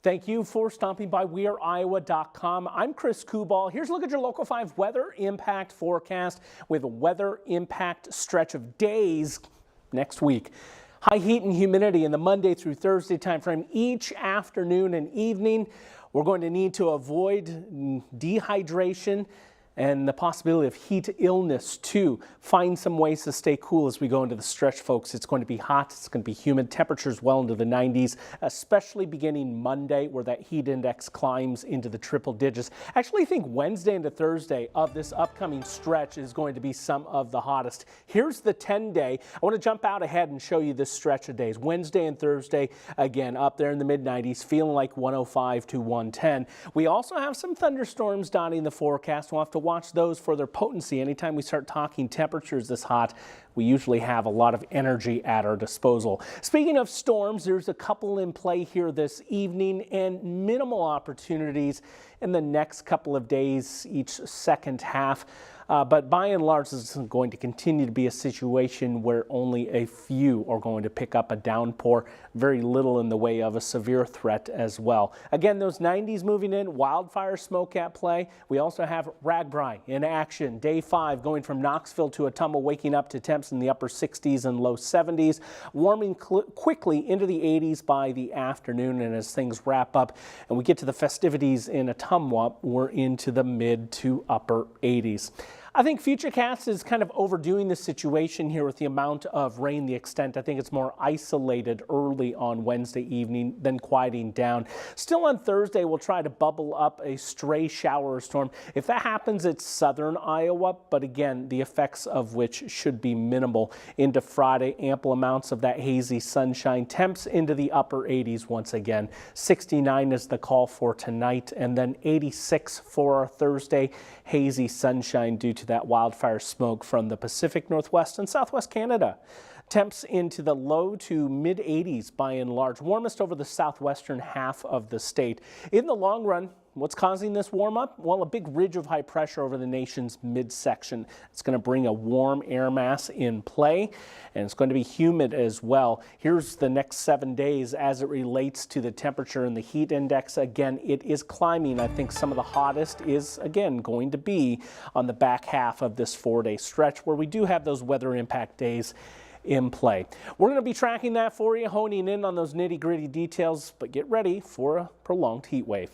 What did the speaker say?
Thank you for stopping by WeAreIowa.com. I'm Chris Kubal. Here's a look at your Local 5 weather impact forecast with a weather impact stretch of days next week. High heat and humidity in the Monday through Thursday timeframe each afternoon and evening. We're going to need to avoid dehydration and the possibility of heat illness too. Find some ways to stay cool as we go into the stretch, folks. It's going to be hot, it's going to be humid, temperatures well into the 90s, especially beginning Monday where that heat index climbs into the triple digits. I actually think Wednesday into Thursday of this upcoming stretch is going to be some of the hottest. Here's the 10-day. I want to jump out ahead and show you this stretch of days. Wednesday and Thursday, again, up there in the mid-90s, feeling like 105 to 110. We also have some thunderstorms dotting the forecast. We'll have to watch those for their potency. Anytime we start talking temperatures this hot, we usually have a lot of energy at our disposal. Speaking of storms, there's a couple in play here this evening and minimal opportunities in the next couple of days, each second half. But by and large, this is going to continue to be a situation where only a few are going to pick up a downpour, very little in the way of a severe threat as well. Again, those 90s moving in, wildfire smoke at play. We also have RAGBRAI in action. Day 5 going from Knoxville to Ottumwa, waking up to temps in the upper 60s and low 70s, warming quickly into the 80s by the afternoon. And as things wrap up and we get to the festivities in Ottumwa, we're into the mid to upper 80s. I think Futurecast is kind of overdoing the situation here with the amount of rain, the extent. I think it's more isolated early on Wednesday evening, then quieting down. Still on Thursday, we'll try to bubble up a stray shower or storm. If that happens, it's southern Iowa, but again, the effects of which should be minimal. Into Friday, ample amounts of that hazy sunshine. Temps into the upper 80s once again. 69 is the call for tonight, and then 86 for our Thursday. Hazy sunshine due to that wildfire smoke from the Pacific Northwest and Southwest Canada. Temps into the low to mid 80s by and large, warmest over the southwestern half of the state. In the long run, what's causing this warm up? Well, a big ridge of high pressure over the nation's midsection. It's going to bring a warm air mass in play, and it's going to be humid as well. Here's the next 7 days as it relates to the temperature and the heat index. Again, it is climbing. I think some of the hottest is, again, going to be on the back half of this 4-day stretch where we do have those weather impact days in play. We're going to be tracking that for you, honing in on those nitty-gritty details, but get ready for a prolonged heat wave.